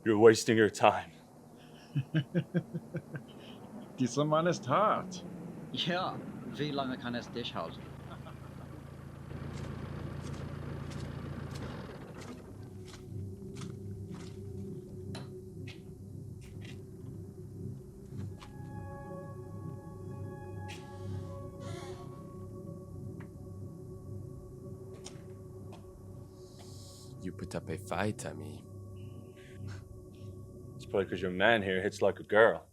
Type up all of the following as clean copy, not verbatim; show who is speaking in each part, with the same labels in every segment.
Speaker 1: You're wasting your time.
Speaker 2: Dieser Mann ist hart.
Speaker 3: Ja, wie lange kann es dich halten?
Speaker 4: You put up a fight, Amy.
Speaker 1: It's probably because your man here hits like a girl.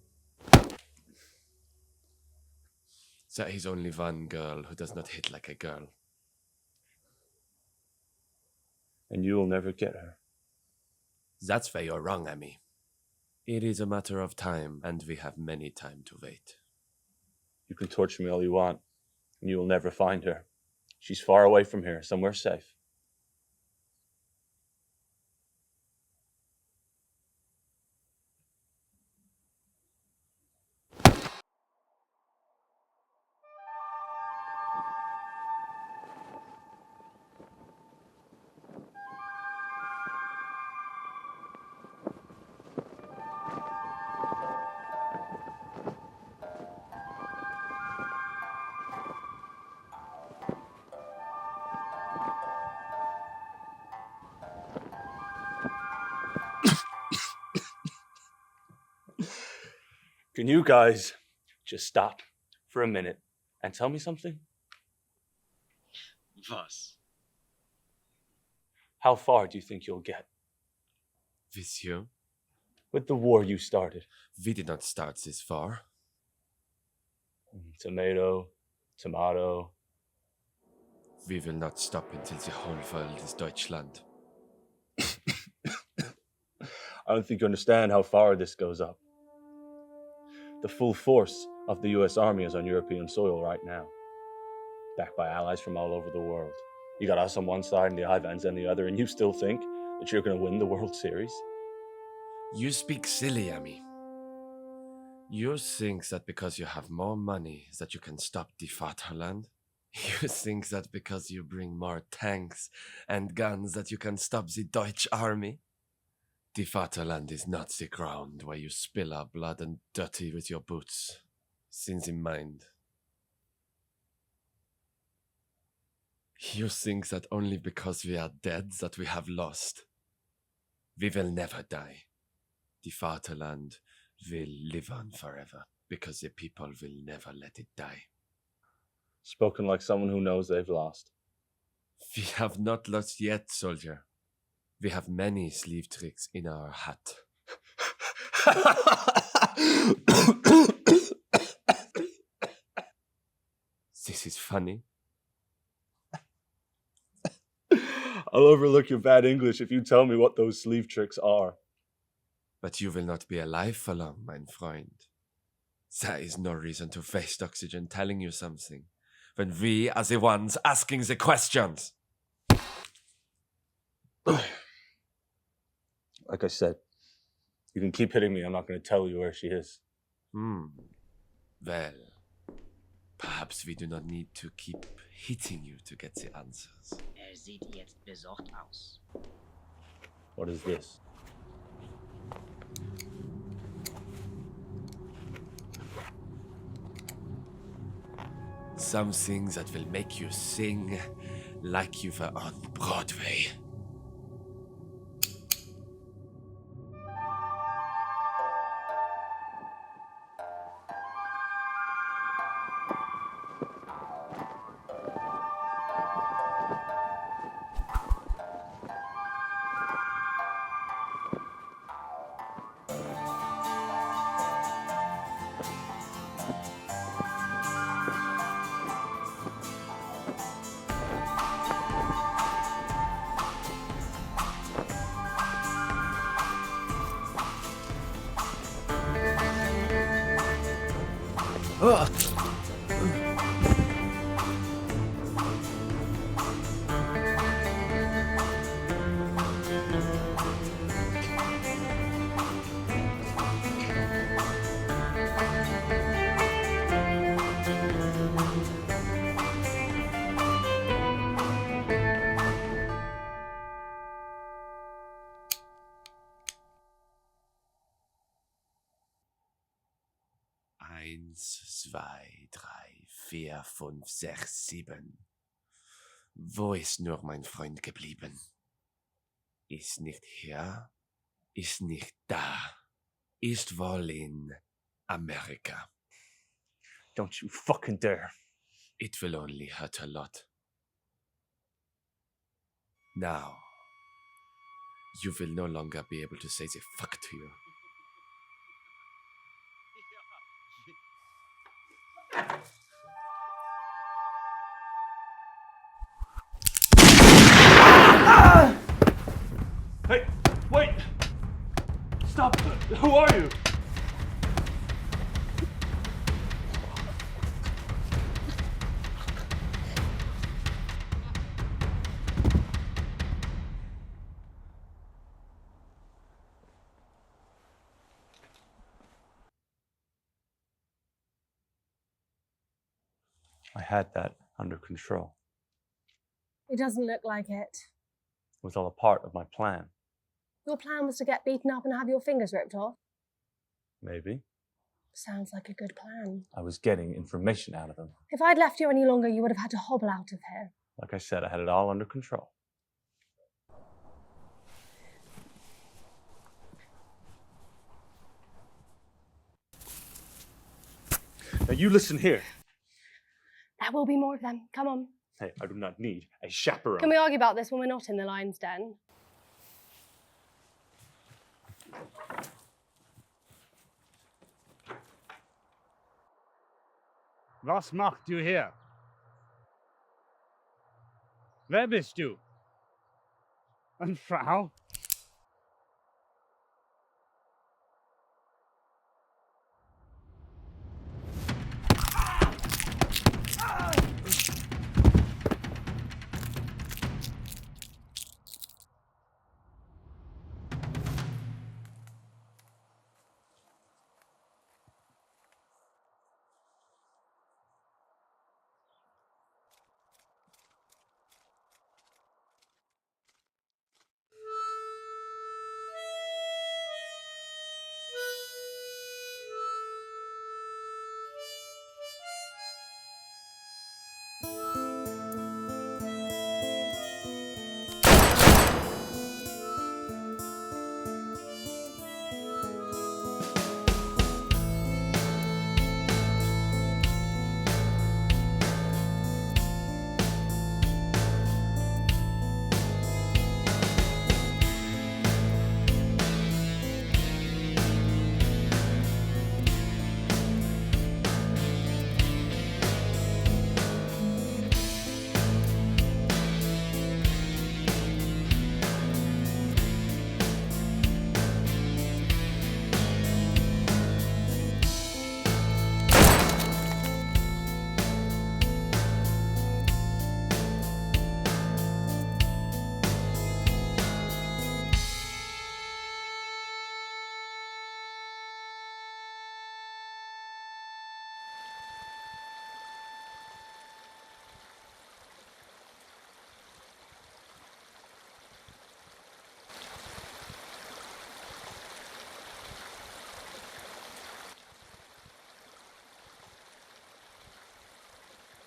Speaker 4: There is only one girl who does not hit like a girl.
Speaker 1: And you'll never get her.
Speaker 4: That's where you're wrong, Amy. It is a matter of time, and we have many time to wait.
Speaker 1: You can torture me all you want, and you will never find her. She's far away from here, somewhere safe. Can you guys just stop for a minute and tell me something?
Speaker 3: Was?
Speaker 1: How far do you think you'll get?
Speaker 4: With you?
Speaker 1: With the war you started?
Speaker 4: We did not start this far.
Speaker 1: Tomato.
Speaker 4: We will not stop until the whole world is Deutschland.
Speaker 1: I don't think you understand how far this goes up. The full force of the US Army is on European soil right now, backed by allies from all over the world. You got us on one side and the Ivans on the other, and you still think that you're going to win the World Series?
Speaker 4: You speak silly, Amy. You think that because you have more money that you can stop the Vaterland? You think that because you bring more tanks and guns that you can stop the Deutsche Army? The Vaterland is not the ground where you spill our blood and dirty with your boots. Things in mind. You think that only because we are dead that we have lost. We will never die. The Vaterland will live on forever because the people will never let it die.
Speaker 1: Spoken like someone who knows they've lost.
Speaker 4: We have not lost yet, soldier. We have many sleeve tricks in our hat. This is funny.
Speaker 1: I'll overlook your bad English if you tell me what those sleeve tricks are.
Speaker 4: But you will not be alive for long, mein Freund. There is no reason to waste oxygen telling you something, when we are the ones asking the questions.
Speaker 1: Like I said, you can keep hitting me. I'm not going to tell you where she is.
Speaker 4: Well, perhaps we do not need to keep hitting you to get the answers.
Speaker 5: Sieht jetzt besorgt aus.
Speaker 1: What is this?
Speaker 4: Something that will make you sing like you were on Broadway. 1, 2, 3, 4, 5, 6, 7. Wo ist nur mein Freund geblieben? Ist nicht hier, ist nicht da, ist wohl in Amerika.
Speaker 1: Don't you fucking dare.
Speaker 4: It will only hurt a lot. Now, you will no longer be able to say the fuck to you.
Speaker 1: Hey, wait! Stop! Who are you? I had that under control.
Speaker 6: It doesn't look like it.
Speaker 1: It was all a part of my plan.
Speaker 6: Your plan was to get beaten up and have your fingers ripped off?
Speaker 1: Maybe.
Speaker 6: Sounds like a good plan.
Speaker 1: I was getting information out of them.
Speaker 6: If I'd left you any longer, you would have had to hobble out of here.
Speaker 1: Like I said, I had it all under control. Now you listen here.
Speaker 6: There will be more of them. Come on.
Speaker 1: Hey, I do not need a chaperone.
Speaker 6: Can we argue about this when we're not in the lion's den?
Speaker 7: Was macht du hier? Wer bist du? Eine Frau?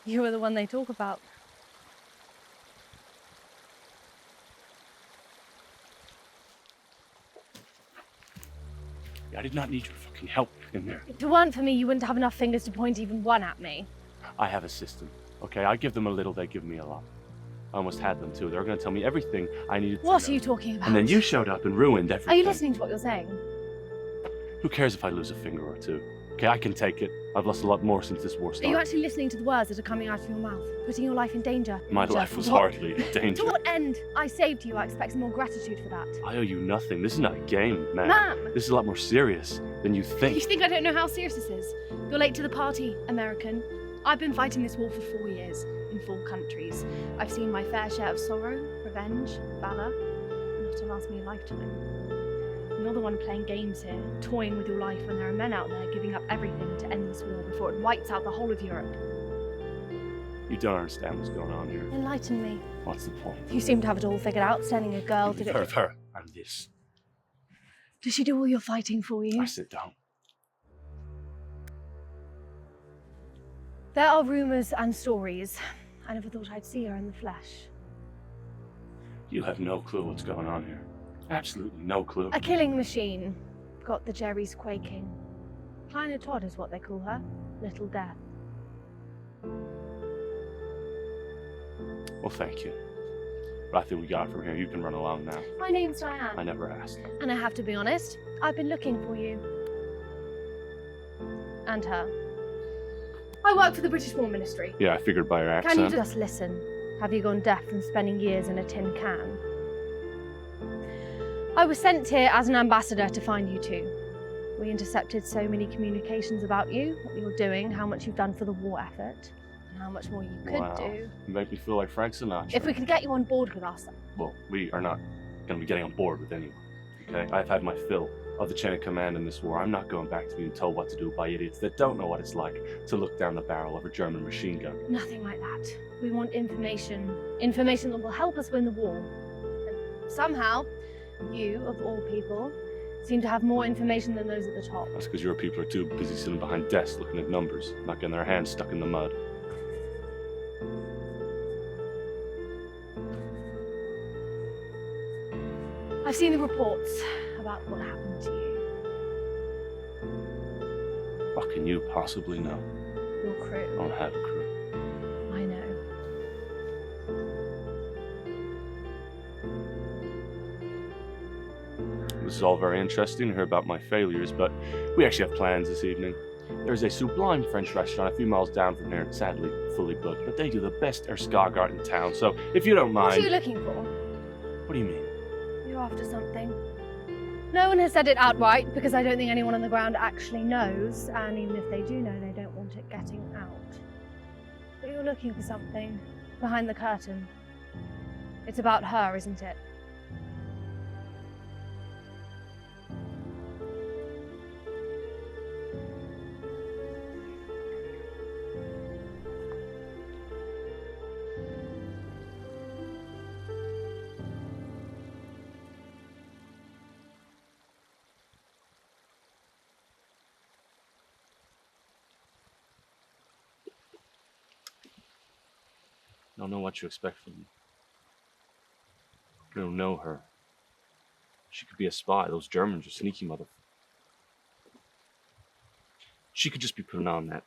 Speaker 6: You were the one they talk about.
Speaker 1: I did not need your fucking help in there.
Speaker 6: If it weren't for me, you wouldn't have enough fingers to point even one at me.
Speaker 1: I have a system, okay? I give them a little, they give me a lot. I almost had them too. They were going to tell me everything I needed to know.
Speaker 6: What are you talking about?
Speaker 1: And then you showed up and ruined everything.
Speaker 6: Are you listening to what you're saying?
Speaker 1: Who cares if I lose a finger or two? Okay, I can take it. I've lost a lot more since this war
Speaker 6: Are
Speaker 1: started.
Speaker 6: you actually listening to the words that are coming out of your mouth? Putting your life in danger?
Speaker 1: My life was hardly in danger.
Speaker 6: To what end? I saved you. I expect some more gratitude for that.
Speaker 1: I owe you nothing. This is not a game, man.
Speaker 6: Ma'am!
Speaker 1: This is a lot more serious than you think.
Speaker 6: You think I don't know how serious this is? You're late to the party, American. I've been fighting this war for 4 years, in 4 countries. I've seen my fair share of sorrow, revenge, valor, enough to last me a lifetime. You're the one playing games here, toying with your life when there are men out there giving up everything to end this war before it wipes out the whole of Europe.
Speaker 1: You don't understand what's going on here.
Speaker 6: Enlighten me.
Speaker 1: What's the point?
Speaker 6: You seem to have it all figured out, sending a girl to
Speaker 1: You've heard of her. I'm this.
Speaker 6: Does she do all your fighting for you?
Speaker 1: I sit down.
Speaker 6: There are rumours and stories. I never thought I'd see her in the flesh.
Speaker 1: You have no clue what's going on here. Absolutely no clue.
Speaker 6: A killing machine. Got the Jerrys quaking. Kleine Todd is what they call her. Little Death.
Speaker 1: Well, thank you. But I think we got it from here. You can run along now.
Speaker 6: My name's Diane.
Speaker 1: I never asked.
Speaker 6: And I have to be honest, I've been looking for you. And her. I work for the British War Ministry.
Speaker 1: Yeah, I figured by your accent.
Speaker 6: Can you just listen? Have you gone deaf from spending years in a tin can? I was sent here as an ambassador to find you two. We intercepted so many communications about you, what you're doing, how much you've done for the war effort, and how much more you could do.
Speaker 1: You make me feel like Frank Sinatra.
Speaker 6: If we could get you on board with us.
Speaker 1: Well, we are not going to be getting on board with anyone, okay? I've had my fill of the chain of command in this war. I'm not going back to being told what to do by idiots that don't know what it's like to look down the barrel of a German machine gun.
Speaker 6: Nothing like that. We want information. Information that will help us win the war. And somehow, you, of all people, seem to have more information than those at the top.
Speaker 1: That's because your people are too busy sitting behind desks looking at numbers, not getting their hands stuck in the mud.
Speaker 6: I've seen the reports about what happened to you.
Speaker 1: What can you possibly know?
Speaker 6: Your crew.
Speaker 1: I don't have a crew.
Speaker 6: I know.
Speaker 1: This is all very interesting to hear about my failures, but we actually have plans this evening. There's a sublime French restaurant a few miles down from here, sadly fully booked, but they do the best escargot in town, so if you don't mind...
Speaker 6: What are you looking for?
Speaker 1: What do you mean?
Speaker 6: You're after something. No one has said it outright, because I don't think anyone on the ground actually knows, and even if they do know, they don't want it getting out. But you're looking for something behind the curtain. It's about her, isn't it?
Speaker 1: I don't know what you expect from me. You don't know her. She could be a spy. Those Germans are sneaky motherfuckers. She could just be putting on that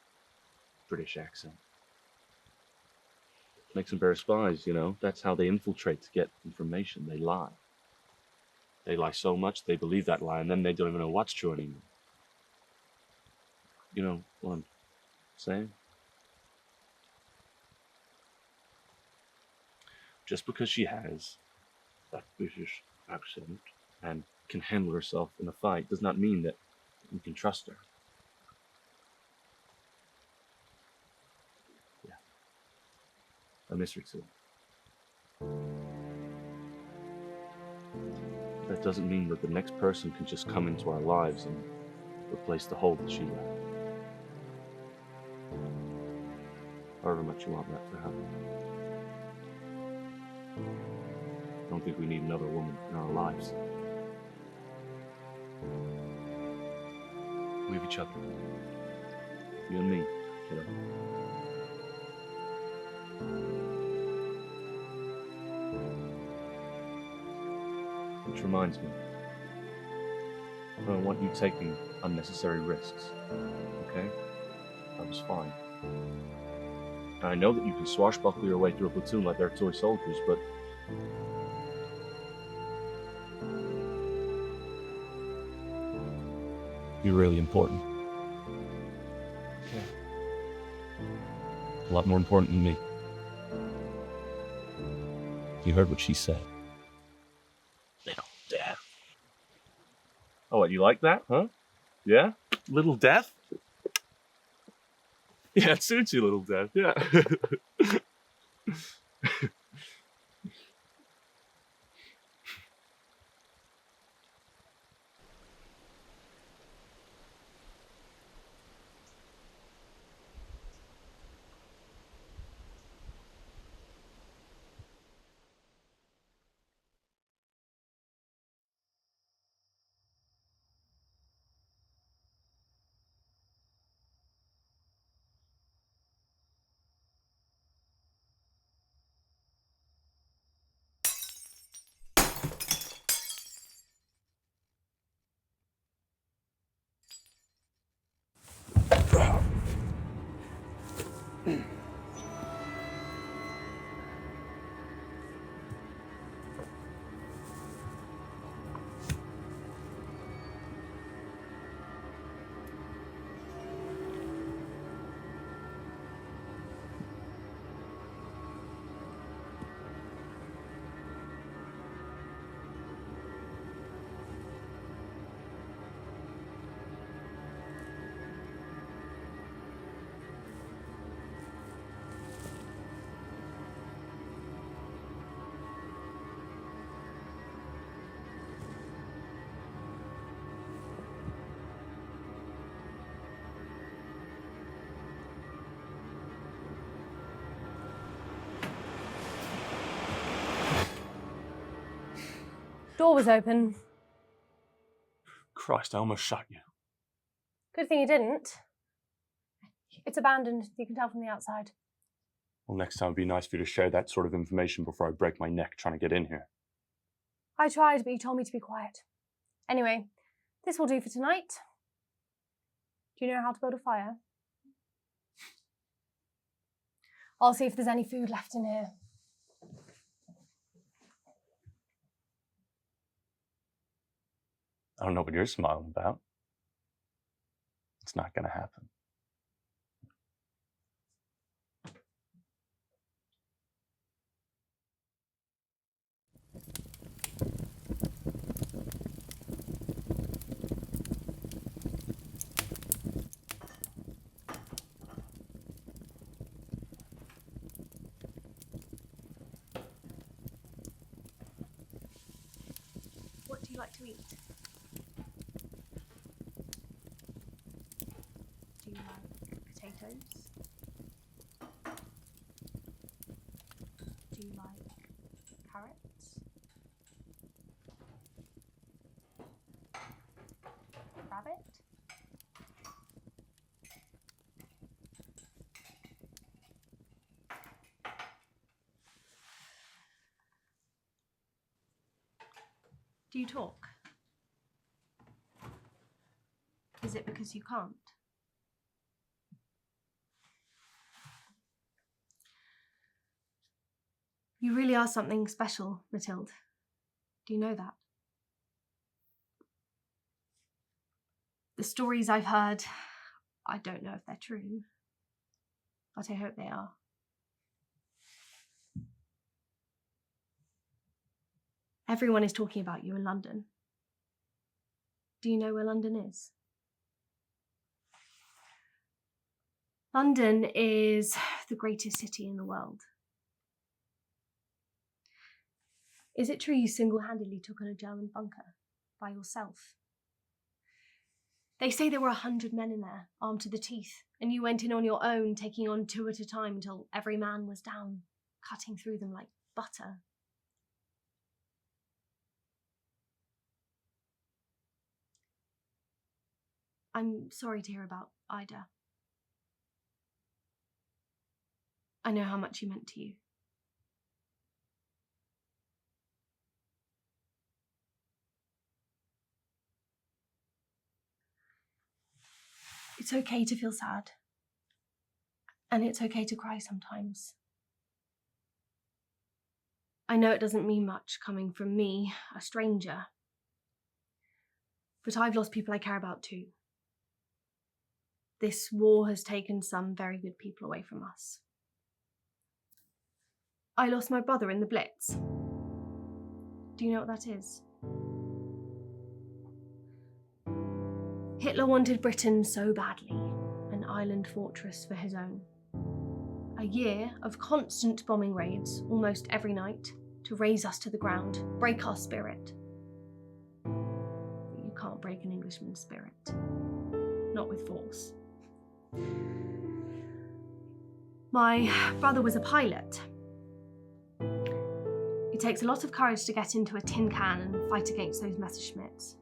Speaker 1: British accent. Makes them better spies, you know? That's how they infiltrate to get information. They lie. They lie so much they believe that lie, and then they don't even know what's true anymore. You know what I'm saying? Just because she has that British accent and can handle herself in a fight does not mean that we can trust her. Yeah. I miss her too. That doesn't mean that the next person can just come into our lives and replace the hole that she left. However much you want that to happen. I don't think we need another woman in our lives. We have each other. You and me, kiddo. Which reminds me, I don't want you taking unnecessary risks, okay? I was fine. And I know that you can swashbuckle your way through a platoon like they're toy soldiers, but you're really important. Okay. A lot more important than me. You heard what she said. Little Death. Oh, what, you like that, huh? Yeah? Little Death? Yeah, it suits you, Little Death, yeah.
Speaker 6: Door was open.
Speaker 1: Christ, I almost shot you.
Speaker 6: Good thing you didn't. It's abandoned. You can tell from the outside.
Speaker 1: Well, next time it'd be nice for you to share that sort of information before I break my neck trying to get in here.
Speaker 6: I tried, but you told me to be quiet. Anyway, this will do for tonight. Do you know how to build a fire? I'll see if there's any food left in here.
Speaker 1: I don't know what you're smiling about. It's not going to happen.
Speaker 6: What do you like to eat? Do you like potatoes? Do you like carrots? Rabbit? Do you talk? Is it because you can't? You really are something special, Matilda. Do you know that? The stories I've heard, I don't know if they're true, but I hope they are. Everyone is talking about you in London. Do you know where London is? London is the greatest city in the world. Is it true you single-handedly took on a German bunker by yourself? They say there were 100 men in there, armed to the teeth, and you went in on your own, taking on 2 at a time until every man was down, cutting through them like butter. I'm sorry to hear about Ida. I know how much she meant to you. It's okay to feel sad. And it's okay to cry sometimes. I know it doesn't mean much coming from me, a stranger. But I've lost people I care about too. This war has taken some very good people away from us. I lost my brother in the Blitz. Do you know what that is? Hitler wanted Britain so badly, an island fortress for his own. A year of constant bombing raids, almost every night, to raze us to the ground, break our spirit. But you can't break an Englishman's spirit. Not with force. My brother was a pilot. It takes a lot of courage to get into a tin can and fight against those Messerschmitts.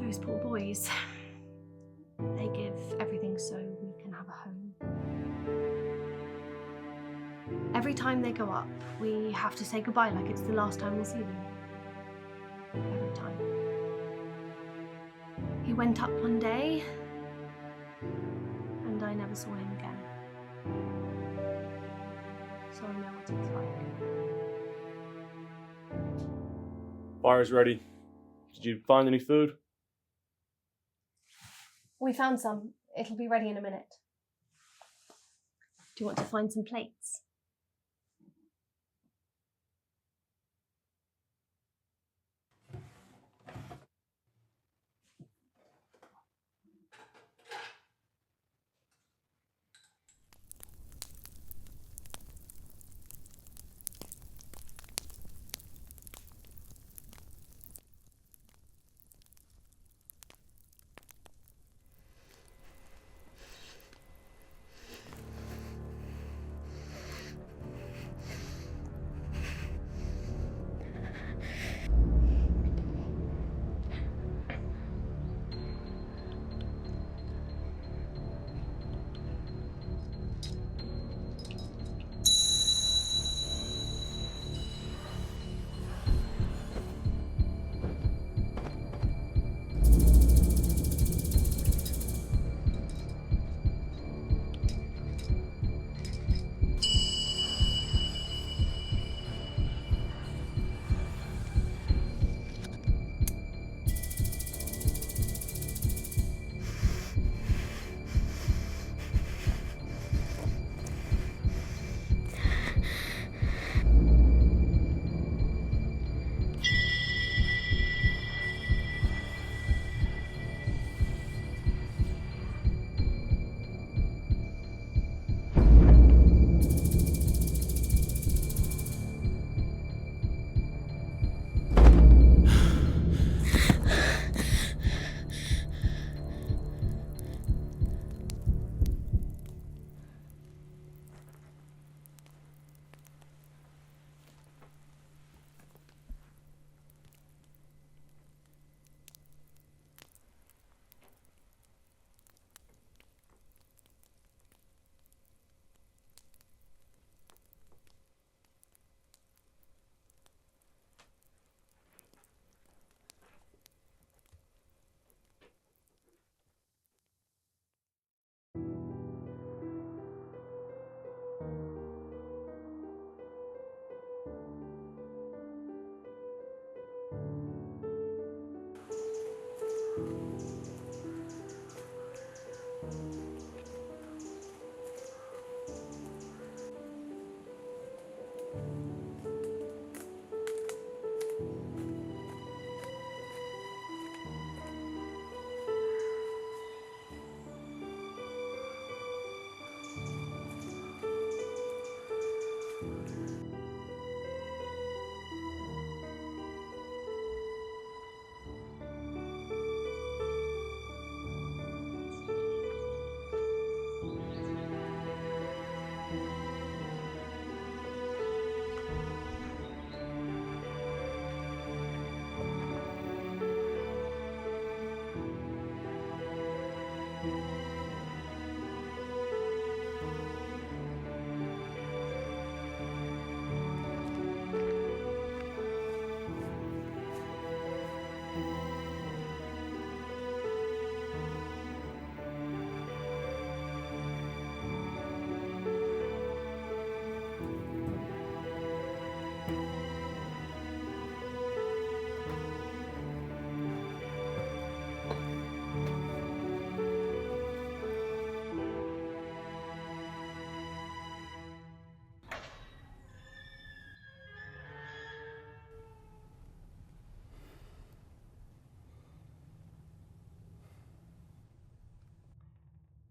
Speaker 6: Those poor boys. They give everything so we can have a home. Every time they go up, we have to say goodbye like it's the last time we'll see them. Every time. He went up one day, and I never saw him again. So I know what it's like.
Speaker 1: Fire's ready. Did you find any food?
Speaker 6: We found some. It'll be ready in a minute. Do you want to find some plates?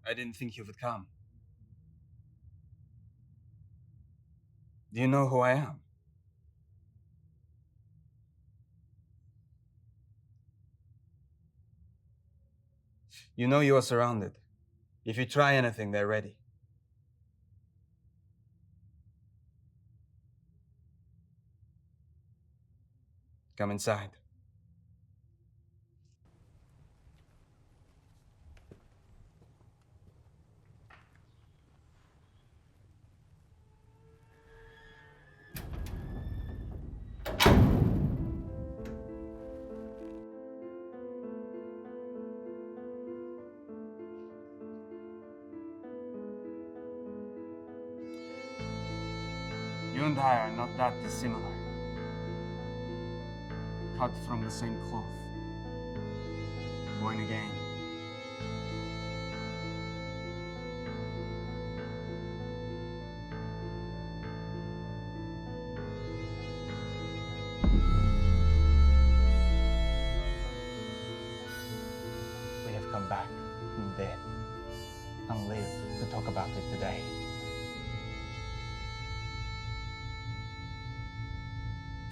Speaker 8: I didn't think you would come. Do you know who I am? You know you are surrounded. If you try anything, they're ready. Come inside. You and I are not that dissimilar. Cut from the same cloth. Born again. We have come back from dead and live to talk about it today.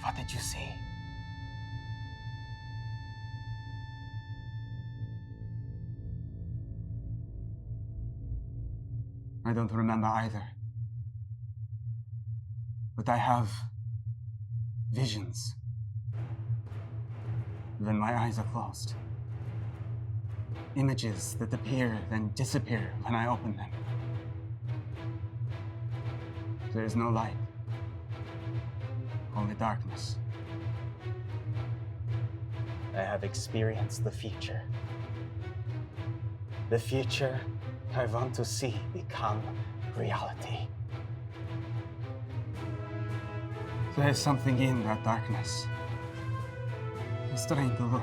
Speaker 8: What did you see? I don't remember either. But I have visions when my eyes are closed. Images that appear then disappear when I open them. There is no light, only darkness. I have experienced the future. The future I want to see become reality. There is something in that darkness. It's trying to look.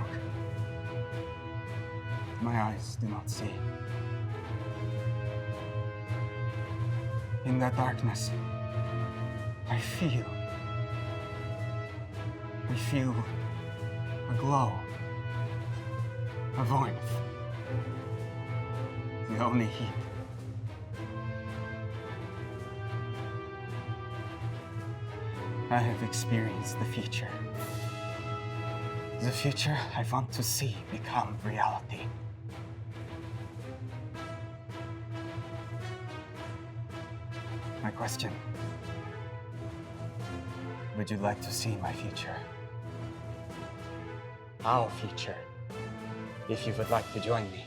Speaker 8: My eyes do not see. In that darkness, I feel a glow, a warmth, the only heat. I have experienced the future. The future I want to see become reality. My question: would you like to see my future? Our future, if you would like to join me.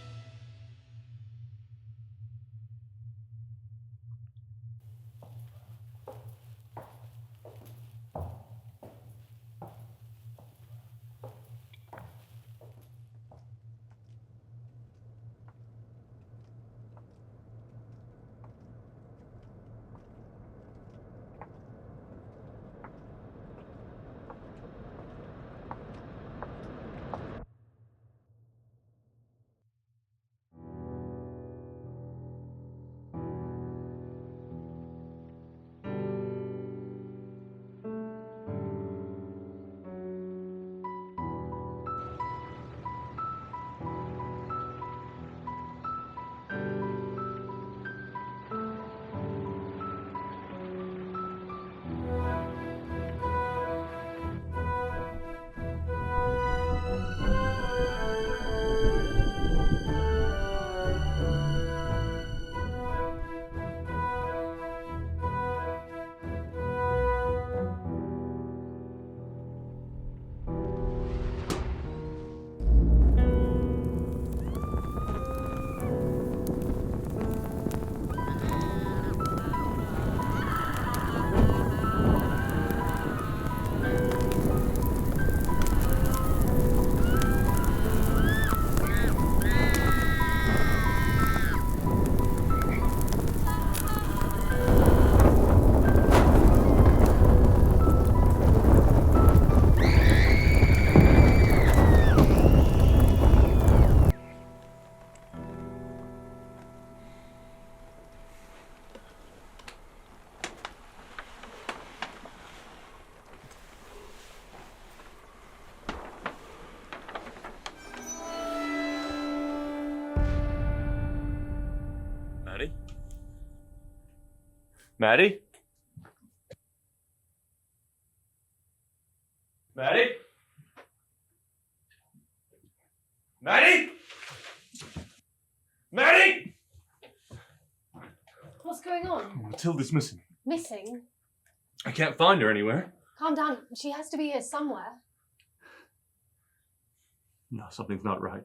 Speaker 1: Maddie? Maddie? Maddie? Maddie?
Speaker 6: What's going on?
Speaker 1: Matilda's missing.
Speaker 6: Missing?
Speaker 1: I can't find her anywhere.
Speaker 6: Calm down. She has to be here somewhere.
Speaker 1: No, something's not right.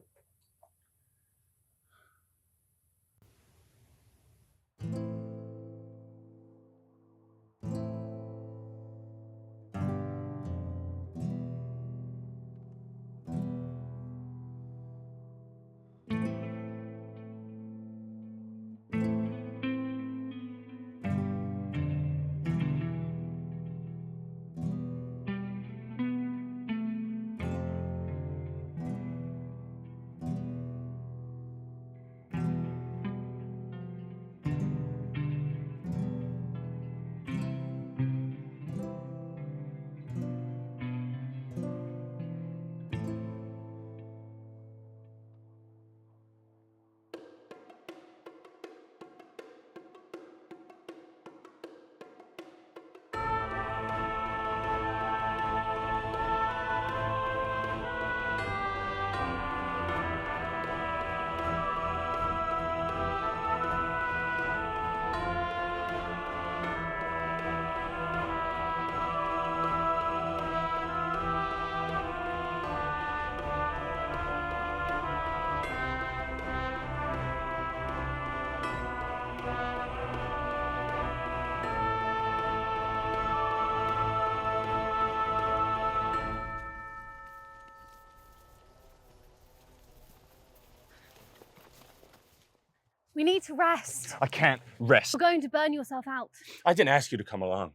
Speaker 6: We need to rest.
Speaker 1: I can't rest.
Speaker 6: You're going to burn yourself out.
Speaker 1: I didn't ask you to come along.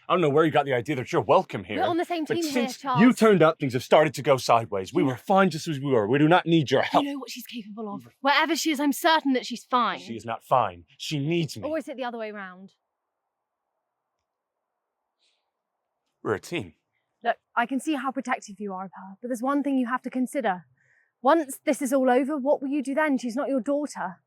Speaker 1: I don't know where you got the idea that you're welcome here.
Speaker 6: We're on the same
Speaker 1: But
Speaker 6: team here,
Speaker 1: since
Speaker 6: Charles.
Speaker 1: you turned up, things have started to go sideways. We were fine just as we were. We do not need your help.
Speaker 6: You know what she's capable of. Wherever she is, I'm certain that she's fine.
Speaker 1: She is not fine. She needs me.
Speaker 6: Or is it the other way round?
Speaker 1: We're a team.
Speaker 6: Look, I can see how protective you are of her, but there's one thing you have to consider. Once this is all over, what will you do then? She's not your daughter.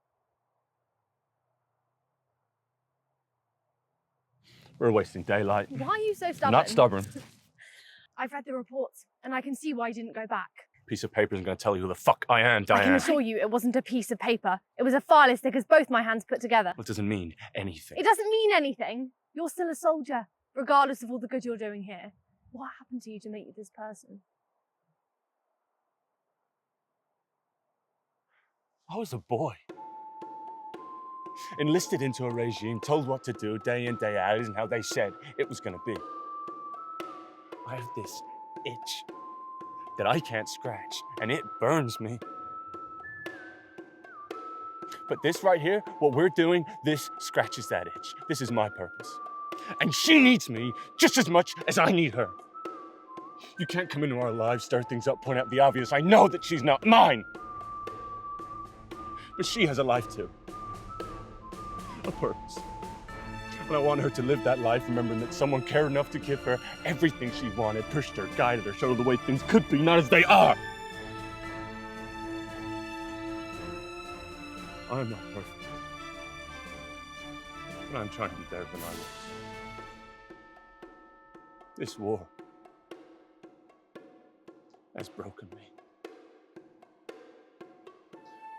Speaker 1: We're wasting daylight.
Speaker 6: Why are you so stubborn?
Speaker 1: Not stubborn.
Speaker 6: I've read the reports, and I can see why you didn't go back.
Speaker 1: Piece of paper isn't going to tell you who the fuck I am,
Speaker 6: I can
Speaker 1: Diane.
Speaker 6: assure you it wasn't a piece of paper. It was a file as thick as both my hands put together.
Speaker 1: Well, it doesn't mean anything.
Speaker 6: It doesn't mean anything. You're still a soldier, regardless of all the good you're doing here. What happened to you to make you this person?
Speaker 1: I was a boy. Enlisted into a regime, told what to do day in, day out, and how they said it was going to be. I have this itch that I can't scratch, and it burns me. But this right here, what we're doing, this scratches that itch. This is my purpose. And she needs me just as much as I need her. You can't come into our lives, stir things up, point out the obvious. I know that she's not mine. But she has a life too. A purpose. And I want her to live that life remembering that someone cared enough to give her everything she wanted, pushed her, guided her, showed her the way things could be, not as they are. I'm not perfect. But I'm trying to be better than I was. This war has broken me.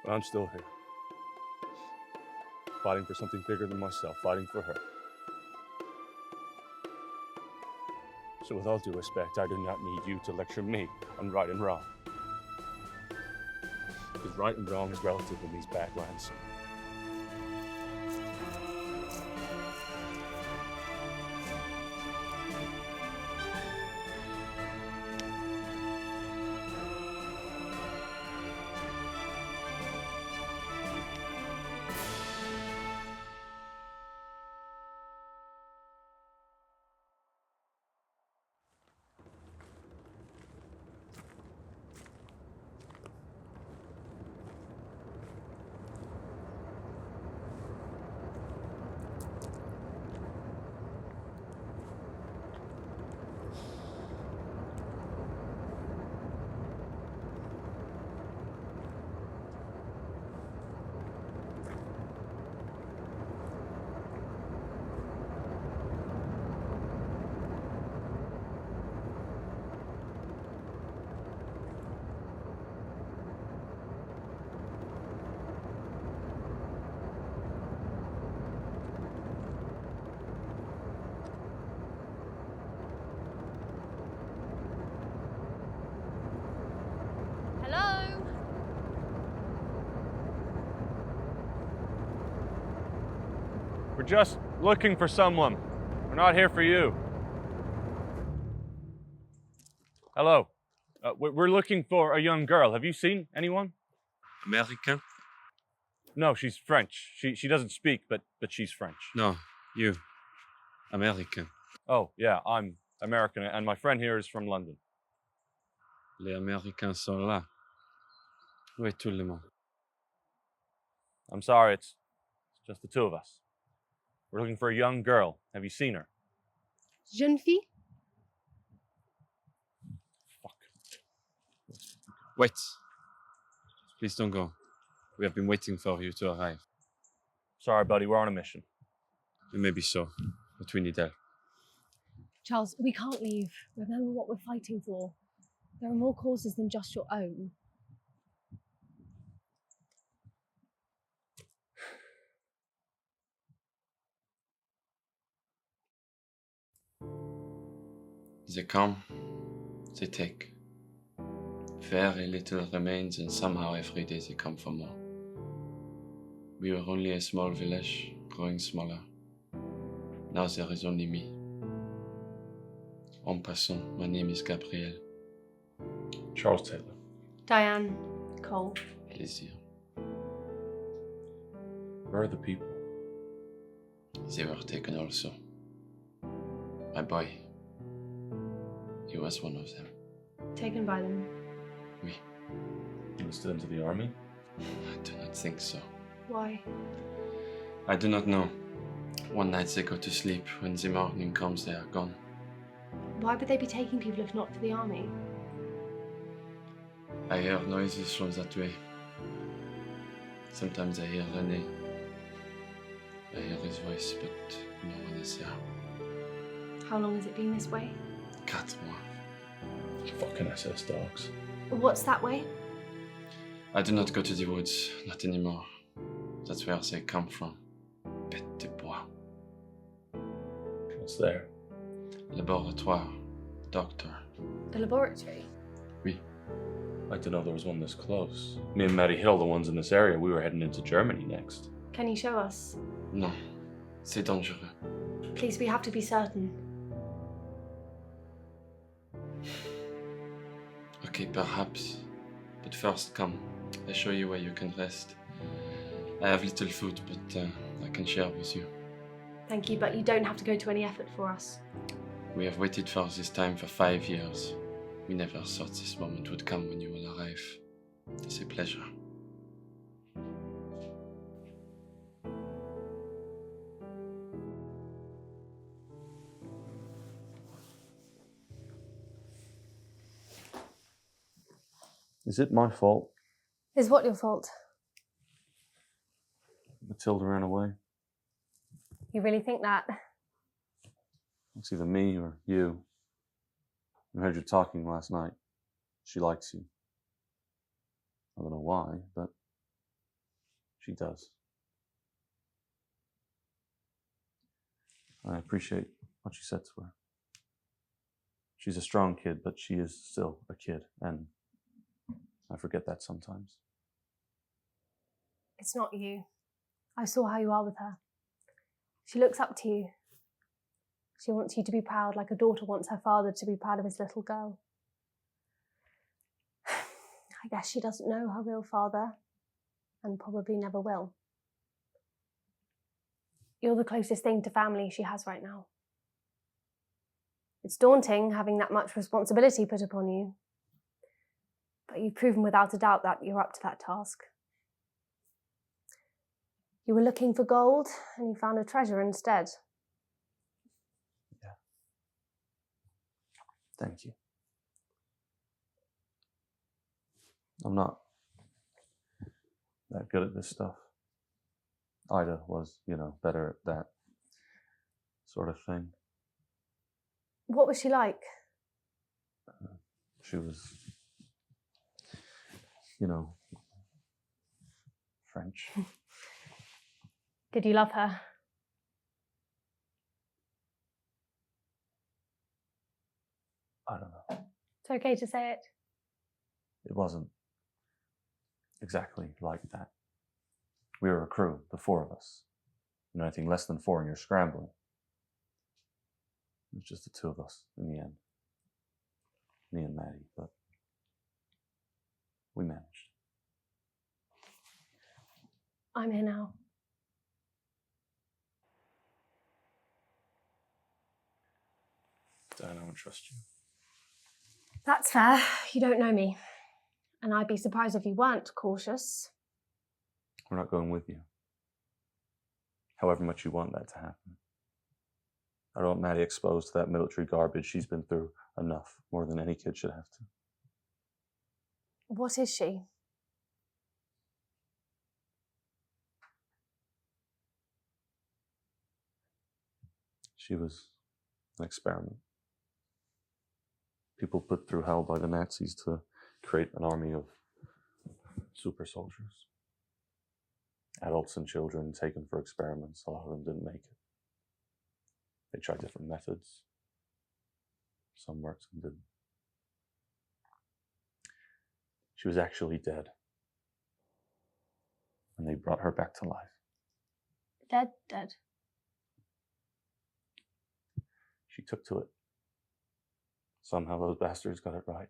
Speaker 1: But I'm still here. Fighting for something bigger than myself, fighting for her. So with all due respect, I do not need you to lecture me on right and wrong. Because right and wrong is relative in these backlands. We're just looking for someone. We're not here for you. Hello. We're looking for a young girl. Have you seen anyone?
Speaker 4: American?
Speaker 1: No, she's French. She doesn't speak, but she's French.
Speaker 4: No, you. American.
Speaker 1: Oh, yeah, I'm American, and my friend here is from London.
Speaker 4: Les Américains sont là. Où est tout le monde?
Speaker 1: I'm sorry, it's just the two of us. We're looking for a young girl. Have you seen her?
Speaker 6: Jeune fille?
Speaker 1: Fuck.
Speaker 4: Wait. Please don't go. We have been waiting for you to arrive.
Speaker 1: Sorry, buddy, we're on a mission.
Speaker 4: Maybe so, but we need help.
Speaker 6: Charles, we can't leave. Remember what we're fighting for. There are more causes than just your own.
Speaker 4: They come, they take. Very little remains, and somehow every day they come for more. We were only a small village, growing smaller. Now there is only me. En passant, my name is Gabriel.
Speaker 1: Charles Taylor.
Speaker 6: Diane, Cole.
Speaker 4: Plaisir.
Speaker 1: Where are the people?
Speaker 4: They were taken also. My boy. He was one of them.
Speaker 6: Taken by them.
Speaker 4: Oui.
Speaker 1: Enlisted into the army?
Speaker 4: I do not think so.
Speaker 6: Why?
Speaker 4: I do not know. One night they go to sleep. When the morning comes, they are gone.
Speaker 6: Why would they be taking people if not for the army?
Speaker 4: I hear noises from that way. Sometimes I hear René. I hear his voice, but no one is there.
Speaker 6: How long has it been this way?
Speaker 4: 4 mois.
Speaker 1: Fucking SS dogs.
Speaker 6: What's that way?
Speaker 4: I do not go to the woods, not anymore. That's where they come from. Bête de bois.
Speaker 1: What's there?
Speaker 4: Laboratoire. Doctor.
Speaker 6: A laboratory?
Speaker 4: Oui.
Speaker 1: I'd like to know there was one this close. Me and Matty Hill, the ones in this area, we were heading into Germany next.
Speaker 6: Can you show us?
Speaker 4: Non. C'est dangereux.
Speaker 6: Please, we have to be certain.
Speaker 4: Okay, perhaps. But first, come. I show you where you can rest. I have little food, but I can share with you.
Speaker 6: Thank you, but you don't have to go to any effort for us.
Speaker 4: We have waited for this time for 5 years. We never thought this moment would come when you will arrive. It's a pleasure.
Speaker 1: Is it my fault?
Speaker 6: Is what your fault?
Speaker 1: Matilda ran away.
Speaker 6: You really think that?
Speaker 1: It's either me or you. I heard you talking last night. She likes you. I don't know why, but she does. I appreciate what you said to her. She's a strong kid, but she is still a kid, and I forget that sometimes.
Speaker 6: It's not you. I saw how you are with her. She looks up to you. She wants you to be proud, like a daughter wants her father to be proud of his little girl. I guess she doesn't know her real father, and probably never will. You're the closest thing to family she has right now. It's daunting having that much responsibility put upon you, but you've proven without a doubt that you're up to that task. You were looking for gold, and you found a treasure instead.
Speaker 1: Yeah. Thank you. I'm not that good at this stuff. Ida was, better at that sort of thing.
Speaker 6: What was she like?
Speaker 1: She was, French.
Speaker 6: Did you love her?
Speaker 1: I don't know.
Speaker 6: It's okay to say it.
Speaker 1: It wasn't exactly like that. We were a crew, the four of us. And anything less than 4 and you're scrambling. It was just the two of us in the end. Me and Maddie, but we managed.
Speaker 6: I'm here now.
Speaker 1: Diane, I don't trust you.
Speaker 6: That's fair. You don't know me. And I'd be surprised if you weren't cautious.
Speaker 1: We're not going with you. However much you want that to happen. I don't want Maddie exposed to that military garbage. She's been through enough, more than any kid should have to.
Speaker 6: What is she?
Speaker 1: She was an experiment. People put through hell by the Nazis to create an army of super soldiers. Adults and children taken for experiments. A lot of them didn't make it. They tried different methods. Some worked, some didn't. She was actually dead. And they brought her back to life.
Speaker 6: Dead.
Speaker 1: She took to it. Somehow those bastards got it right.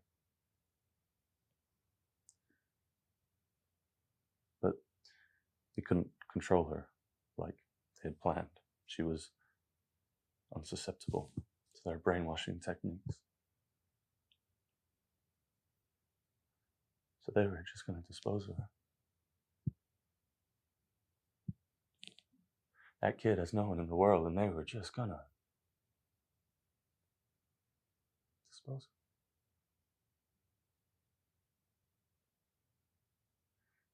Speaker 1: But they couldn't control her like they had planned. She was unsusceptible to their brainwashing techniques. So they were just going to dispose of her. That kid has no one in the world, and they were just going to dispose of her.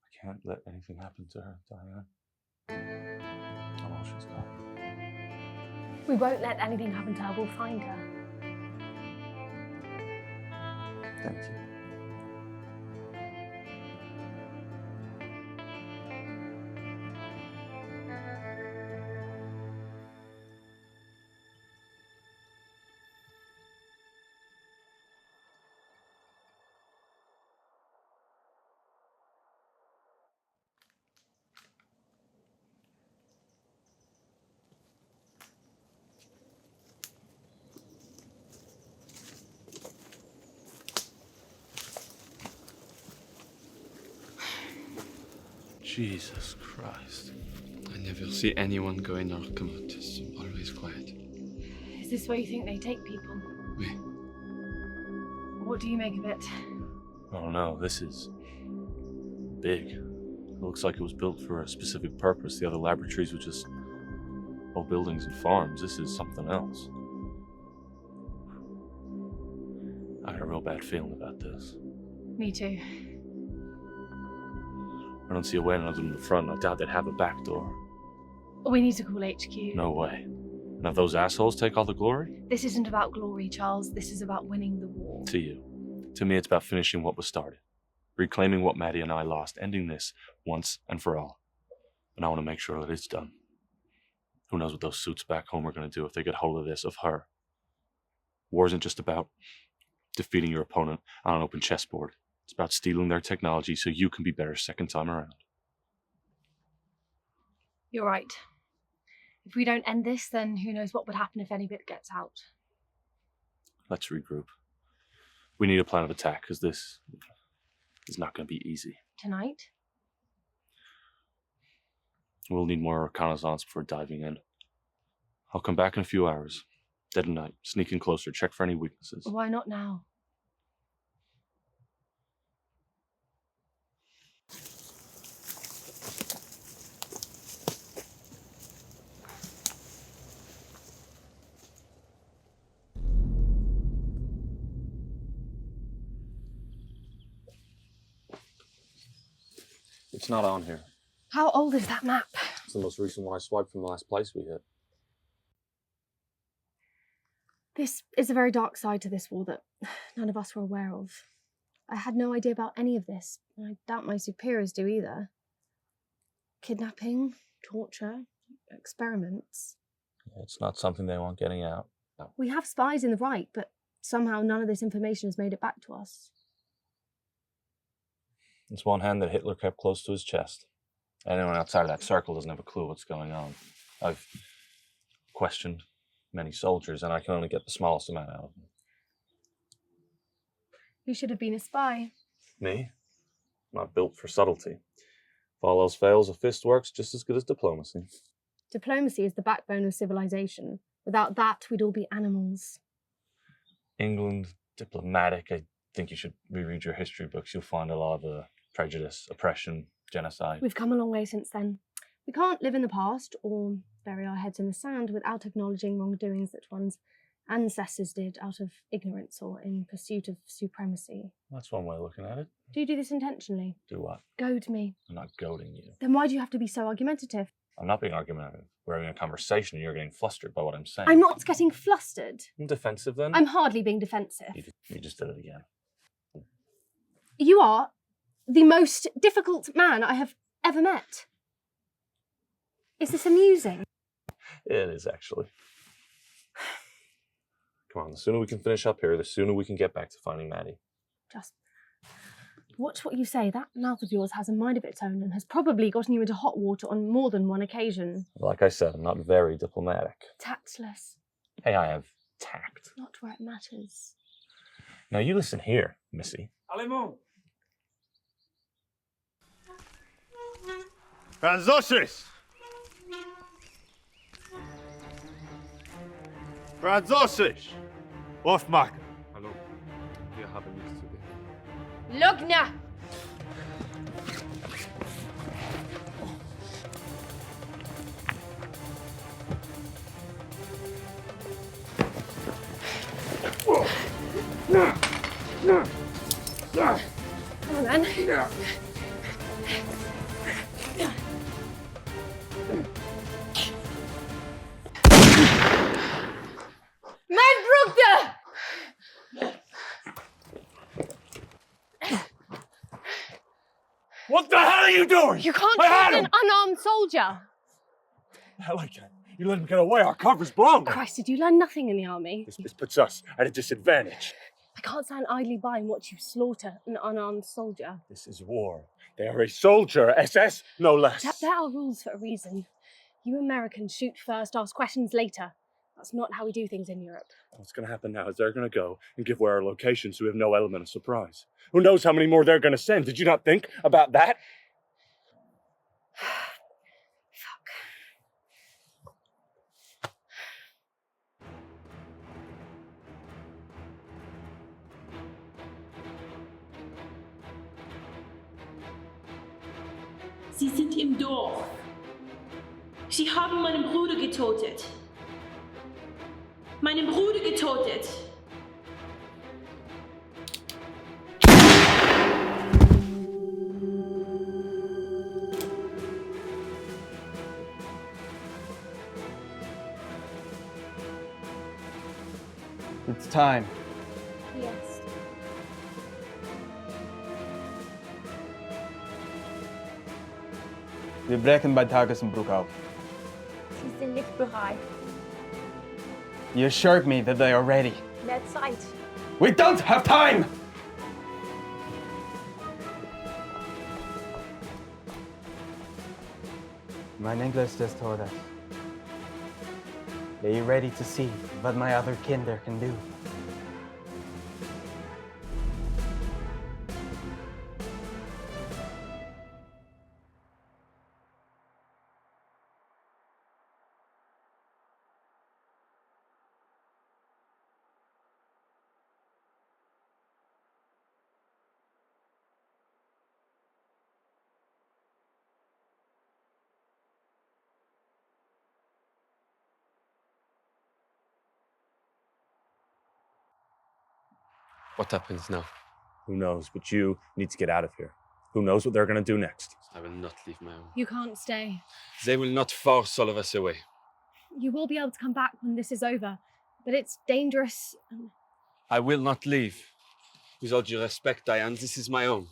Speaker 1: I can't let anything happen to her, Diane. I know she's got.
Speaker 6: We won't let anything happen to her. We'll find her.
Speaker 1: Thank you.
Speaker 4: Jesus Christ. I never see anyone going or come out. It's always quiet.
Speaker 6: Is this where you think they take people?
Speaker 4: Oui.
Speaker 6: What do you make of it?
Speaker 1: I don't know. This is big. It looks like it was built for a specific purpose. The other laboratories were just old buildings and farms. This is something else. I got a real bad feeling about this.
Speaker 6: Me too.
Speaker 1: I don't see a way other than the front. I doubt they'd have a back door.
Speaker 6: We need to call HQ.
Speaker 1: No way. And if those assholes take all the glory?
Speaker 6: This isn't about glory, Charles. This is about winning the war.
Speaker 1: To you. To me, it's about finishing what was started. Reclaiming what Maddie and I lost. Ending this once and for all. And I want to make sure that it's done. Who knows what those suits back home are going to do if they get hold of this, of her. War isn't just about defeating your opponent on an open chessboard. It's about stealing their technology so you can be better second time around.
Speaker 6: You're right. If we don't end this, then who knows what would happen if any bit gets out.
Speaker 1: Let's regroup. We need a plan of attack, because this is not going to be easy.
Speaker 6: Tonight?
Speaker 1: We'll need more reconnaissance before diving in. I'll come back in a few hours. Dead of night. Sneak in closer. Check for any weaknesses.
Speaker 6: Why not now?
Speaker 1: It's not on here.
Speaker 6: How old is that map?
Speaker 1: It's the most recent one I swiped from the last place we hit.
Speaker 6: This is a very dark side to this war that none of us were aware of. I had no idea about any of this, and I doubt my superiors do either. Kidnapping, torture, experiments.
Speaker 1: It's not something they want getting out.
Speaker 6: We have spies in the Reich, but somehow none of this information has made it back to us.
Speaker 1: It's one hand that Hitler kept close to his chest. Anyone outside of that circle doesn't have a clue what's going on. I've questioned many soldiers, and I can only get the smallest amount out of them.
Speaker 6: You should have been a spy.
Speaker 1: Me? I'm not built for subtlety. If all else fails, a fist works just as good as diplomacy.
Speaker 6: Diplomacy is the backbone of civilization. Without that, we'd all be animals.
Speaker 1: England, diplomatic. I think you should reread your history books. You'll find a lot of prejudice, oppression, genocide.
Speaker 6: We've come a long way since then. We can't live in the past or bury our heads in the sand without acknowledging wrongdoings that one's ancestors did out of ignorance or in pursuit of supremacy.
Speaker 1: That's one way of looking at it.
Speaker 6: Do you do this intentionally?
Speaker 1: Do what?
Speaker 6: Goad me.
Speaker 1: I'm not goading you.
Speaker 6: Then why do you have to be so argumentative?
Speaker 1: I'm not being argumentative. We're having a conversation and you're getting flustered by what I'm saying.
Speaker 6: I'm not getting flustered.
Speaker 1: I'm defensive then?
Speaker 6: I'm hardly being defensive.
Speaker 1: You just did it again.
Speaker 6: You are the most difficult man I have ever met. Is this amusing?
Speaker 1: It is, actually. Come on, the sooner we can finish up here, the sooner we can get back to finding Maddie.
Speaker 6: Just watch what you say. That mouth of yours has a mind of its own and has probably gotten you into hot water on more than one occasion.
Speaker 1: Like I said, I'm not very diplomatic.
Speaker 6: Tactless.
Speaker 1: Hey, I have tact.
Speaker 6: Not where it matters.
Speaker 1: Now you listen here, Missy.
Speaker 7: Allemand! Französisch! Französisch! Aufmachen!
Speaker 4: Hallo, wir haben nichts zu tun.
Speaker 6: Lugna! Come on then.
Speaker 1: What the hell are you doing?
Speaker 6: You can't
Speaker 1: I had
Speaker 6: kill an
Speaker 1: him!
Speaker 6: unarmed soldier.
Speaker 1: Hell, I can't. You let him get away. Our cover's blown.
Speaker 6: Christ, did you learn nothing in the army?
Speaker 1: This puts us at a disadvantage.
Speaker 6: I can't stand idly by and watch you slaughter an unarmed soldier.
Speaker 1: This is war. They are a soldier, SS, no less.
Speaker 6: There are rules for a reason. You Americans shoot first, ask questions later. That's not how we do things in Europe.
Speaker 1: What's going to happen now is they're going to go and give away our location so we have no element of surprise. Who knows how many more they're going to send? Did you not think about that?
Speaker 6: Fuck.
Speaker 9: Sie sind im Dorf. Sie haben meinen Bruder getötet. Meinen Bruder getötet.
Speaker 8: It's time.
Speaker 6: Yes.
Speaker 8: Wir brechen bei Tagesanbruch auf.
Speaker 6: Sie sind nicht bereit.
Speaker 8: You assured me that they are ready.
Speaker 6: Mehr Zeit.
Speaker 8: We don't have time! Mein English des Todes. Are you ready to see what my other kinder can do?
Speaker 4: What happens now?
Speaker 1: Who knows, but you need to get out of here. Who knows what they're going to do next?
Speaker 4: I will not leave my home.
Speaker 6: You can't stay.
Speaker 4: They will not force all of us away.
Speaker 6: You will be able to come back when this is over, but it's dangerous.
Speaker 4: I will not leave. With all due respect, Diane, this is my home.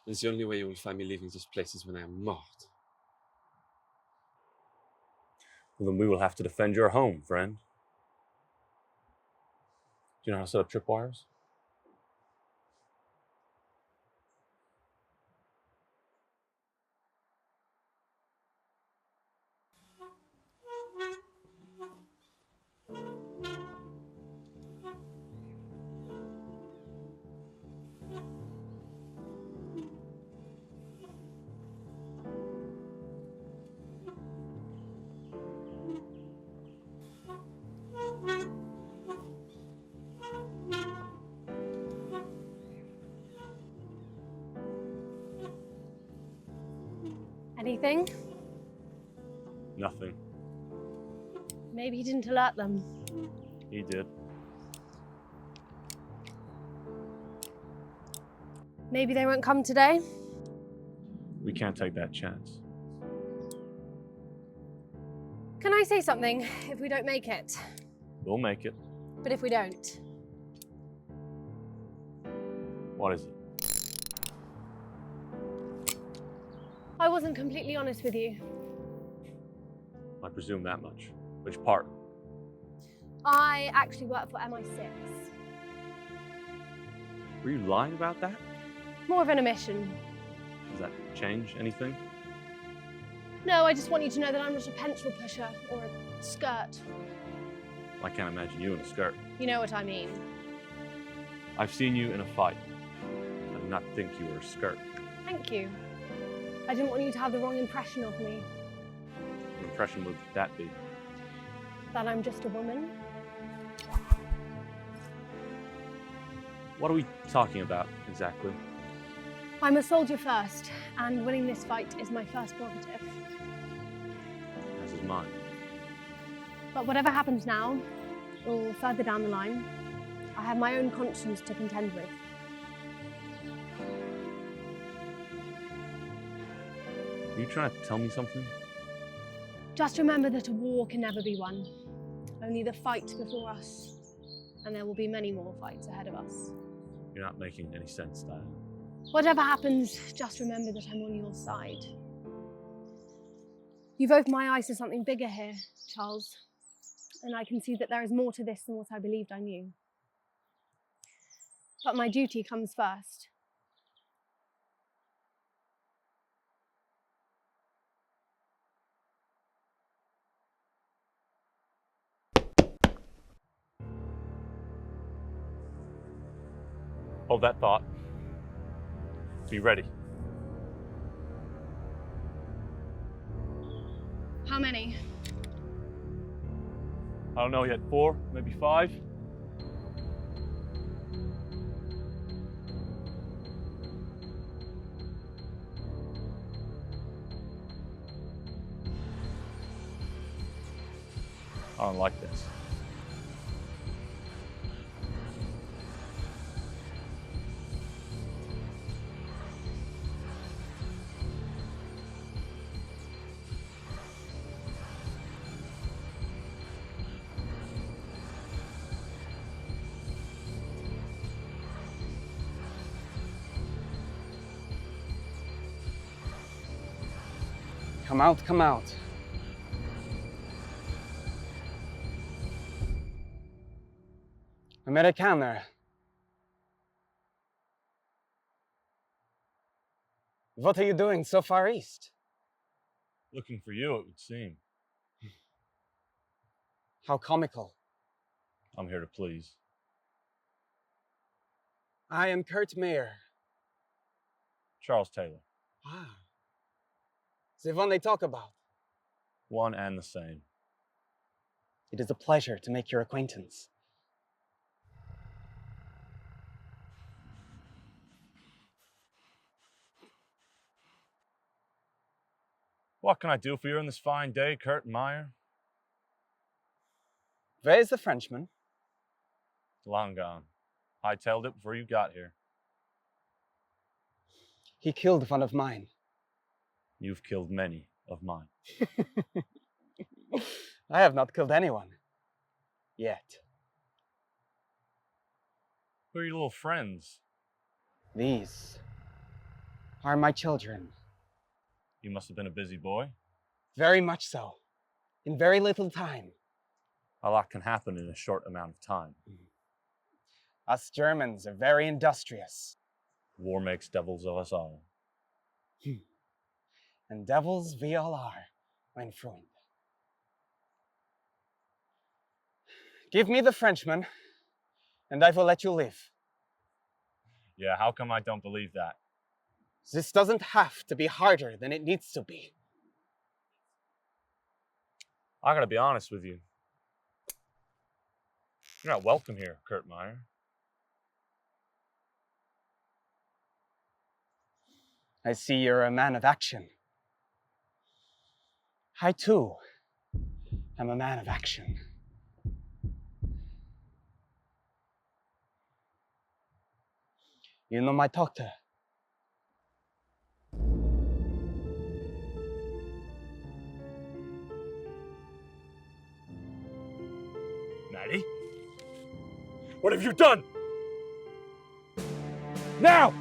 Speaker 4: And the only way you will find me leaving this place is when I am mort.
Speaker 1: Well, then we will have to defend your home, friend. Do you know how to set up tripwires?
Speaker 6: Anything?
Speaker 1: Nothing.
Speaker 6: Maybe he didn't alert them.
Speaker 1: He did.
Speaker 6: Maybe they won't come today?
Speaker 1: We can't take that chance.
Speaker 6: Can I say something if we don't make it?
Speaker 1: We'll make it.
Speaker 6: But if we don't?
Speaker 1: What is it?
Speaker 6: I wasn't completely honest with you.
Speaker 1: I presume that much. Which part?
Speaker 6: I actually work for MI6.
Speaker 1: Were you lying about that?
Speaker 6: More of an omission.
Speaker 1: Does that change anything?
Speaker 6: No, I just want you to know that I'm not a pencil pusher or a skirt.
Speaker 1: I can't imagine you in a skirt.
Speaker 6: You know what I mean.
Speaker 1: I've seen you in a fight. I do not think you were a skirt.
Speaker 6: Thank you. I didn't want you to have the wrong impression of me.
Speaker 1: What impression would that be?
Speaker 6: That I'm just a woman.
Speaker 1: What are we talking about exactly?
Speaker 6: I'm a soldier first, and winning this fight is my first prerogative.
Speaker 1: As is mine.
Speaker 6: But whatever happens now, or further down the line, I have my own conscience to contend with.
Speaker 1: Are you trying to tell me something?
Speaker 6: Just remember that a war can never be won. Only the fight before us. And there will be many more fights ahead of us.
Speaker 1: You're not making any sense, Diane.
Speaker 6: Whatever happens, just remember that I'm on your side. You've opened my eyes to something bigger here, Charles. And I can see that there is more to this than what I believed I knew. But my duty comes first.
Speaker 1: Hold that thought. Be ready.
Speaker 6: How many?
Speaker 1: I don't know yet. 4, maybe 5. I don't like this.
Speaker 8: Come out, come out. Amerikaner. What are you doing so far east?
Speaker 1: Looking for you, it would seem.
Speaker 8: How comical.
Speaker 1: I'm here to please.
Speaker 8: I am Kurt Meyer.
Speaker 1: Charles Taylor.
Speaker 8: Ah. The one they talk about.
Speaker 1: One and the same.
Speaker 8: It is a pleasure to make your acquaintance.
Speaker 1: What can I do for you on this fine day, Kurt Meyer?
Speaker 8: Where is the Frenchman?
Speaker 1: Long gone. Hightailed it before you got here.
Speaker 8: He killed one of mine.
Speaker 1: You've killed many of mine.
Speaker 8: I have not killed anyone. Yet.
Speaker 1: Who are your little friends?
Speaker 8: These are my children.
Speaker 1: You must have been a busy boy.
Speaker 8: Very much so. In very little time.
Speaker 1: A lot can happen in a short amount of time.
Speaker 8: Us Germans are very industrious.
Speaker 1: War makes devils of us all.
Speaker 8: And devils we all are, mein Freund. Give me the Frenchman, and I will let you live.
Speaker 1: Yeah, how come I don't believe that?
Speaker 8: This doesn't have to be harder than it needs to be.
Speaker 1: I gotta be honest with you. You're not welcome here, Kurt Meyer.
Speaker 8: I see you're a man of action. I too am a man of action. You know my doctor.
Speaker 1: Natty? What have you done? Now!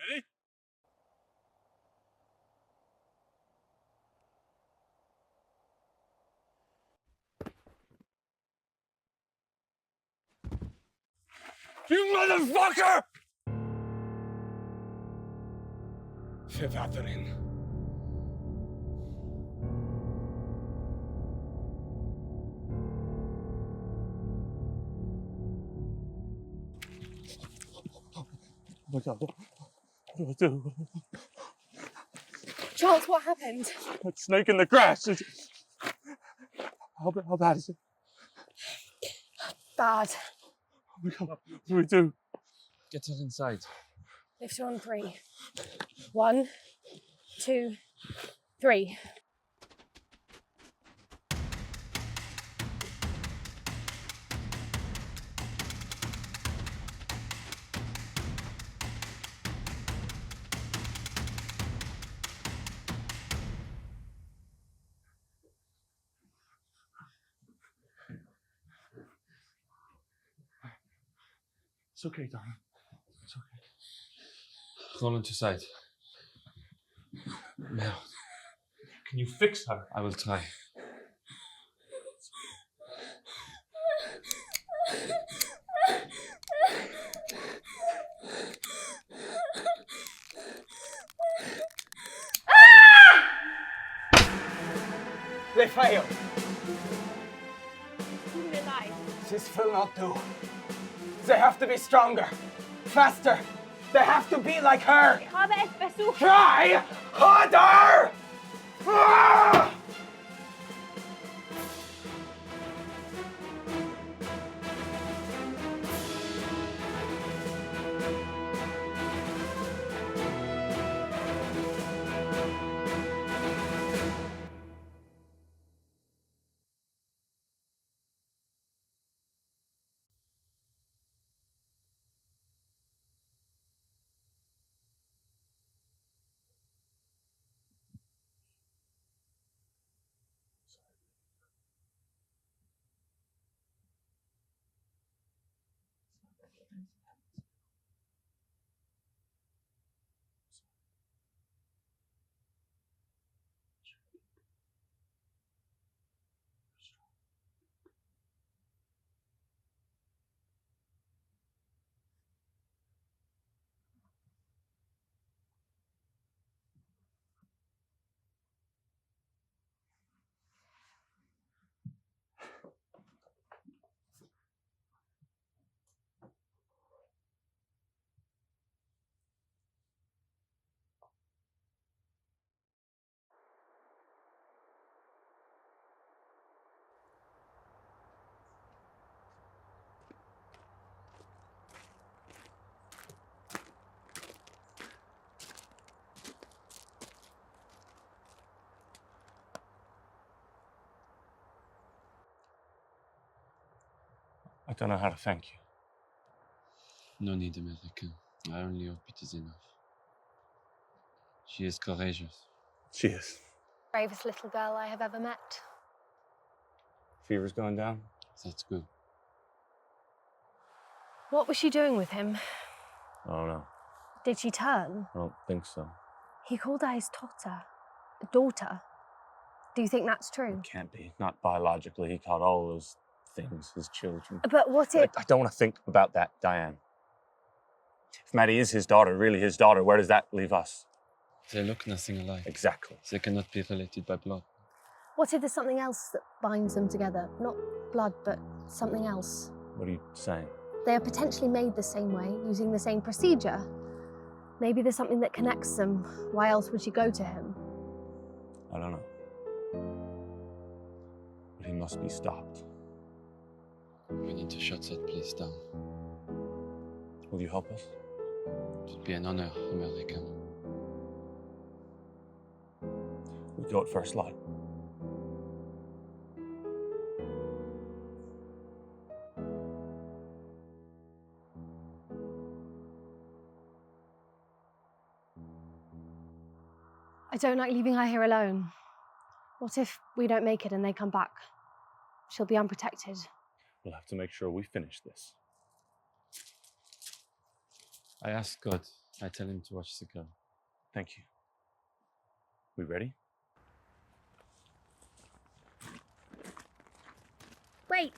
Speaker 1: Natty? You motherfucker!
Speaker 8: Verwatering.
Speaker 1: Oh my god. What do I do?
Speaker 6: Charles, what happened?
Speaker 1: That snake in the grass. How bad is it?
Speaker 6: Bad.
Speaker 1: Oh my god. What do we do?
Speaker 4: Get her inside.
Speaker 6: Lift her on 3. 1, 2, 3.
Speaker 1: It's okay, darling. It's okay.
Speaker 4: Roll into sight. Now,
Speaker 1: Can you fix her?
Speaker 4: I will try.
Speaker 8: They fail.
Speaker 6: Alive.
Speaker 8: This will not do. They have to be stronger, faster. They have to be like her.
Speaker 6: Ich habe es versucht.
Speaker 8: Try harder! Ah!
Speaker 1: I don't know how to thank you.
Speaker 4: No need, American. I only hope it is enough. She is courageous.
Speaker 1: She is.
Speaker 6: Bravest little girl I have ever met.
Speaker 1: Fever's going down?
Speaker 4: That's good.
Speaker 6: What was she doing with him?
Speaker 1: I don't know.
Speaker 6: Did she turn?
Speaker 1: I don't think so.
Speaker 6: He called her his daughter. Do you think that's true?
Speaker 1: It can't be. Not biologically. He called all those things his children.
Speaker 6: But what if...
Speaker 1: I don't want to think about that, Diane. If Maddie is his daughter, really his daughter, where does that leave us?
Speaker 4: They look nothing alike.
Speaker 1: Exactly.
Speaker 4: They cannot be related by blood.
Speaker 6: What if there's something else that binds them together? Not blood, but something else.
Speaker 1: What are you saying?
Speaker 6: They are potentially made the same way, using the same procedure. Maybe there's something that connects them. Why else would she go to him?
Speaker 1: I don't know. But he must be stopped.
Speaker 4: We need to shut that place down.
Speaker 1: Will you help us?
Speaker 4: It would be an honor, American.
Speaker 1: We'll go at first light.
Speaker 6: I don't like leaving her here alone. What if we don't make it and they come back? She'll be unprotected.
Speaker 1: We'll have to make sure we finish this.
Speaker 4: I ask God. I tell him to watch the girl.
Speaker 1: Thank you. We ready?
Speaker 6: Wait!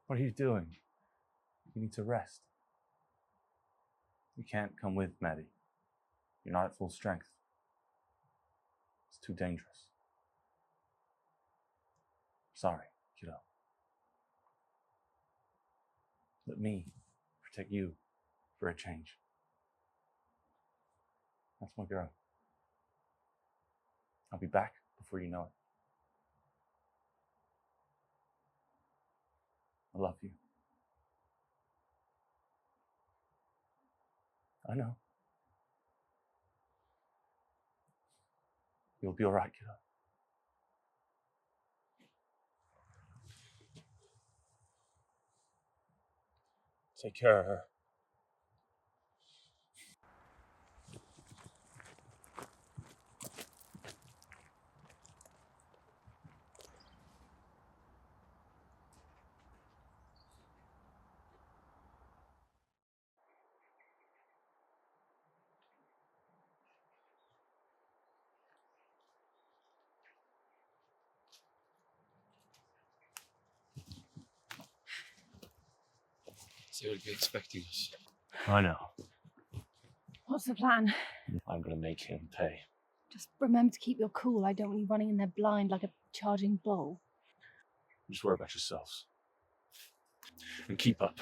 Speaker 1: What are you doing? You need to rest. You can't come with Maddie. You're not at full strength. It's too dangerous. Sorry, kiddo. Let me protect you for a change. That's my girl. I'll be back before you know it. I love you. I know. You'll be all right, kiddo. Take care of her.
Speaker 4: They will be expecting us.
Speaker 1: I know.
Speaker 6: What's the plan?
Speaker 1: I'm gonna make him pay.
Speaker 6: Just remember to keep your cool. I don't want you running in there blind like a charging bull.
Speaker 1: Just worry about yourselves. And keep up.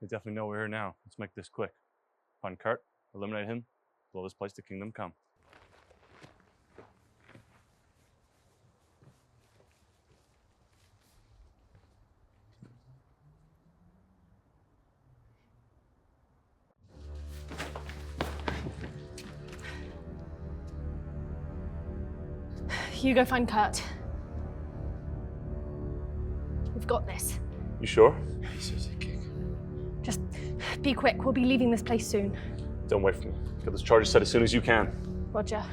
Speaker 1: They definitely know we're here now. Let's make this quick. Find Kurt, eliminate him, blow this place to kingdom come.
Speaker 6: You go find Kurt. We've got this.
Speaker 1: You sure?
Speaker 4: He's a kick.
Speaker 6: Just be quick. We'll be leaving this place soon.
Speaker 1: Don't wait for me. Get those charges set as soon as you can.
Speaker 6: Roger.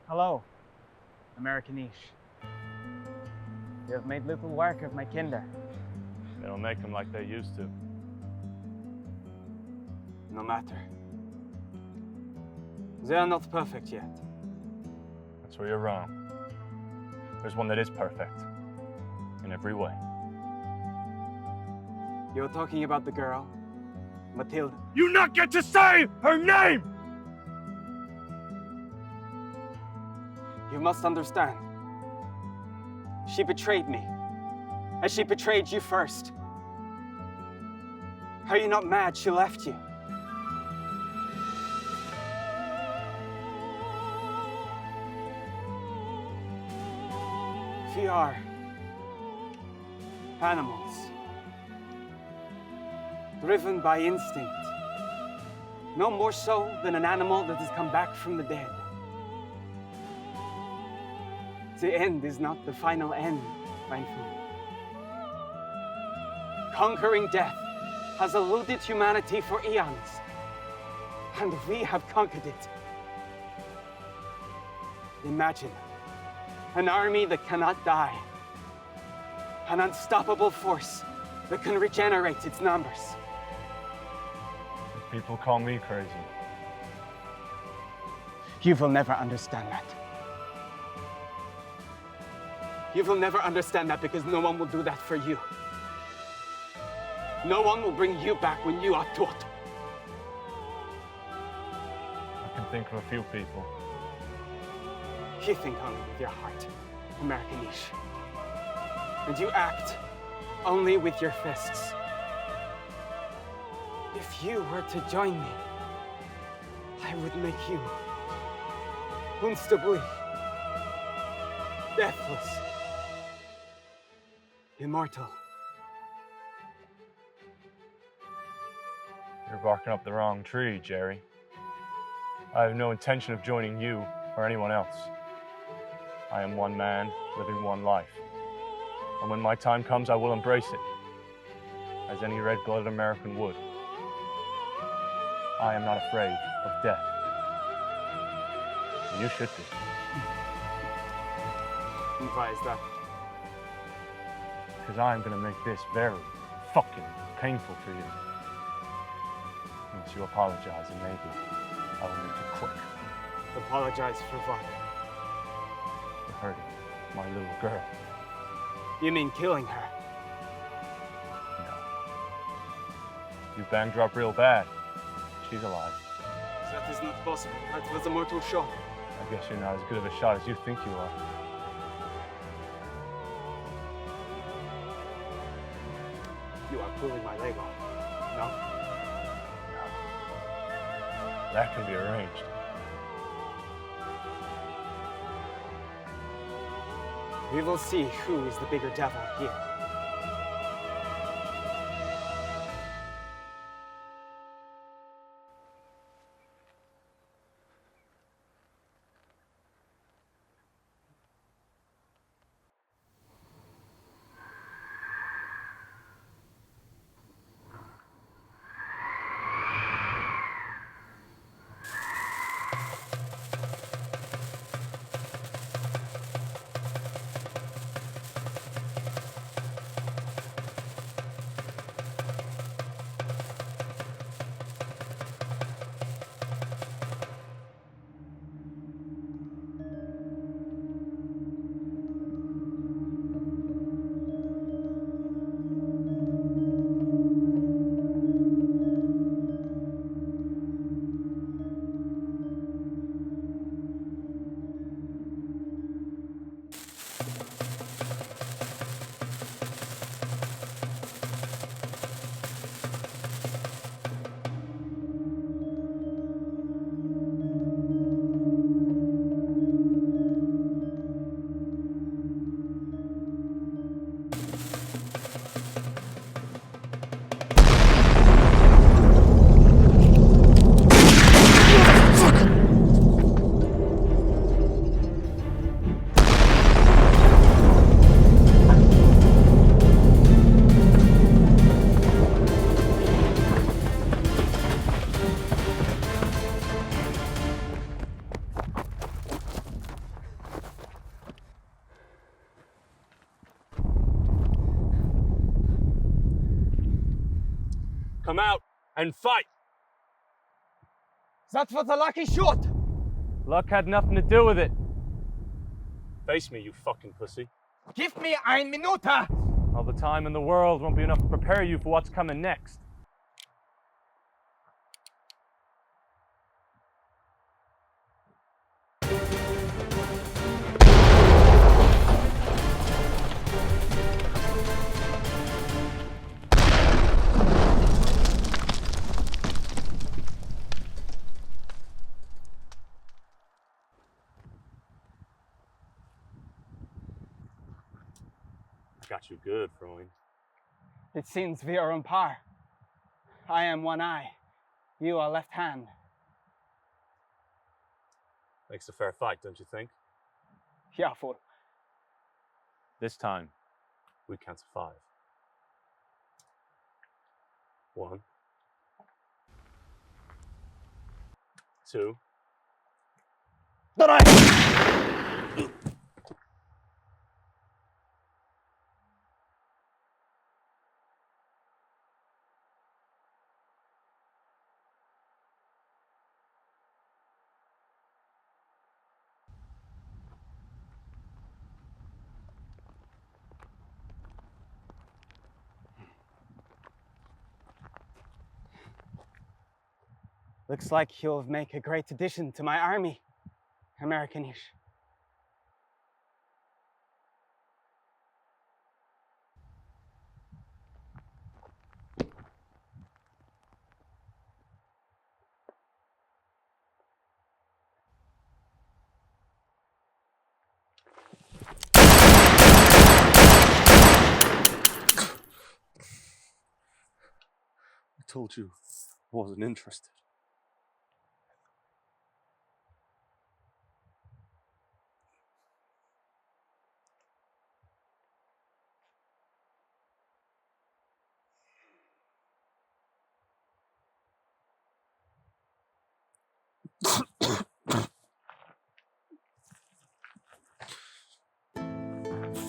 Speaker 8: Hello, Americanish. You have made little work of my kinder.
Speaker 1: They don't make them like they used to.
Speaker 8: No matter. They are not perfect yet.
Speaker 1: That's where you're wrong. There's one that is perfect. In every way.
Speaker 8: You're talking about the girl, Matilda.
Speaker 7: You not get to say her name!
Speaker 8: You must understand. She betrayed me, as she betrayed you first. Are you not mad she left you? We are animals, driven by instinct, no more so than an animal that has come back from the dead. The end is not the final end, mein Freund. Conquering death has eluded humanity for eons, and we have conquered it. Imagine an army that cannot die, an unstoppable force that can regenerate its numbers.
Speaker 1: People call me crazy.
Speaker 8: You will never understand that. You will never understand that because no one will do that for you. No one will bring you back when you are taught.
Speaker 1: I can think of a few people.
Speaker 8: You think only with your heart, Americanish. And you act only with your fists. If you were to join me, I would make you unstoppable, deathless, immortal.
Speaker 1: You're barking up the wrong tree, Jerry. I have no intention of joining you or anyone else. I am one man, living one life. And when my time comes, I will embrace it, as any red-blooded American would. I am not afraid of death. You should be.
Speaker 8: And why is that?
Speaker 1: Because I'm gonna make this very fucking painful for you. Once you apologize, and maybe I will make it quick.
Speaker 8: Apologize for what?
Speaker 1: For hurting my little girl.
Speaker 8: You mean killing her?
Speaker 1: No. You banged her up real bad. She's alive.
Speaker 8: That is not possible. That was a mortal shot.
Speaker 1: I guess you're not as good of a shot as you think you are.
Speaker 8: You are pulling my leg off. No?
Speaker 1: No. That can be arranged.
Speaker 8: We will see who is the bigger devil here.
Speaker 1: Come out and fight!
Speaker 8: That was a lucky shot!
Speaker 1: Luck had nothing to do with it. Face me, you fucking pussy.
Speaker 8: Give me ein Minute!
Speaker 1: All the time in the world won't be enough to prepare you for what's coming next. Got you good, Freud.
Speaker 8: It seems we are on par. I am one eye. You are left hand.
Speaker 1: Makes a fair fight, don't you think?
Speaker 8: Yeah, fool.
Speaker 1: This time, we count to 5. 1, 2.
Speaker 8: Looks like you'll make a great addition to my army, Americanish.
Speaker 1: I told you I wasn't interested.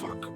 Speaker 1: Fuck.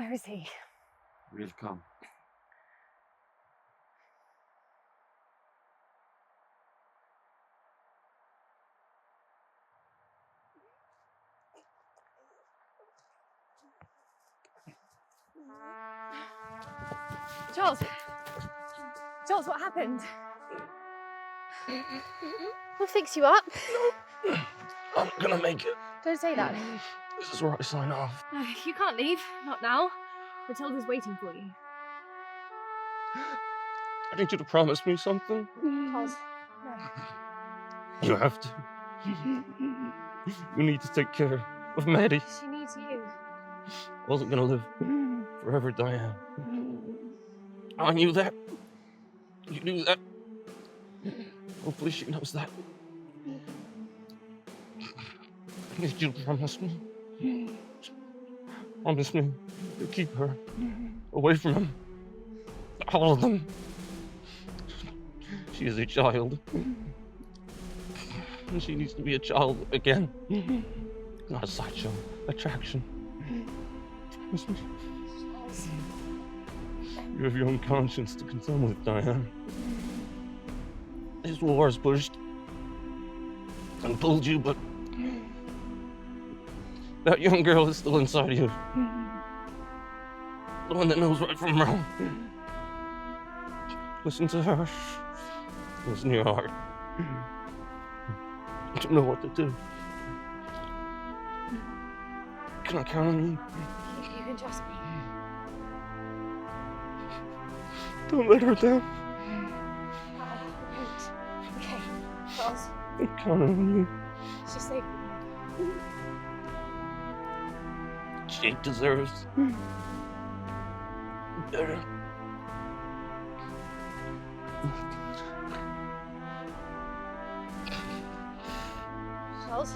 Speaker 6: Where is he?
Speaker 4: We'll come.
Speaker 6: Charles! Charles, what happened? We'll fix you up.
Speaker 1: I'm gonna make it.
Speaker 6: Don't say that.
Speaker 1: This is where I sign off.
Speaker 6: No, you can't leave. Not now. Matilda's waiting for you.
Speaker 1: I need you to promise me something.
Speaker 6: Charles, no.
Speaker 1: You have to. You need to take care of Maddie.
Speaker 6: She needs you.
Speaker 1: I wasn't gonna live forever, Diane. I knew that. You knew that. Hopefully she knows that. I need you to promise me. Promise me to keep her away from him. All of them. She is a child. And she needs to be a child again. Not a sideshow attraction. Promise me. You have your own conscience to contend with, Diane. This war has pushed and pulled you, but that young girl is still inside of you. The one that knows right from wrong. Listen to her. Listen to your heart. You know what to do. Can I count on you?
Speaker 6: You can trust me.
Speaker 1: Don't let her down.
Speaker 6: Okay, Charles.
Speaker 1: I'm counting on you.
Speaker 6: She's safe.
Speaker 1: She deserves better.
Speaker 6: Charles?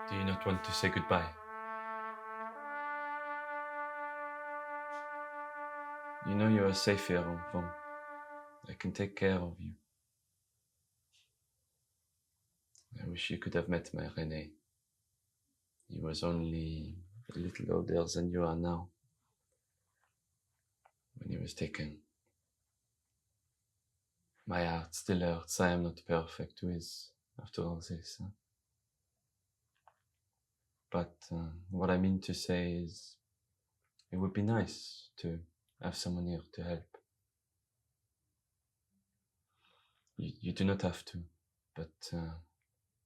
Speaker 4: Do you not want to say goodbye? You know you are safe here, enfant. I can take care of you. I wish you could have met my René. He was only a little older than you are now when he was taken. My heart still hurts. I am not perfect with after all this. But what I mean to say is it would be nice to have someone here to help. You do not have to, but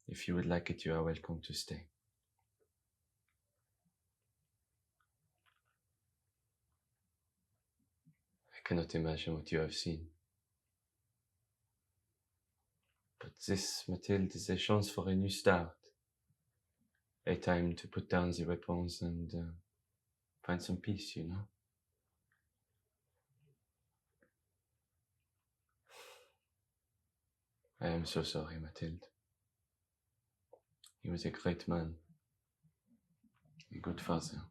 Speaker 4: if you would like it, you are welcome to stay. I cannot imagine what you have seen. But this, Matilda, is a chance for a new start. A time to put down the weapons and find some peace, you know? I am so sorry, Matilda. He was a great man, a good father.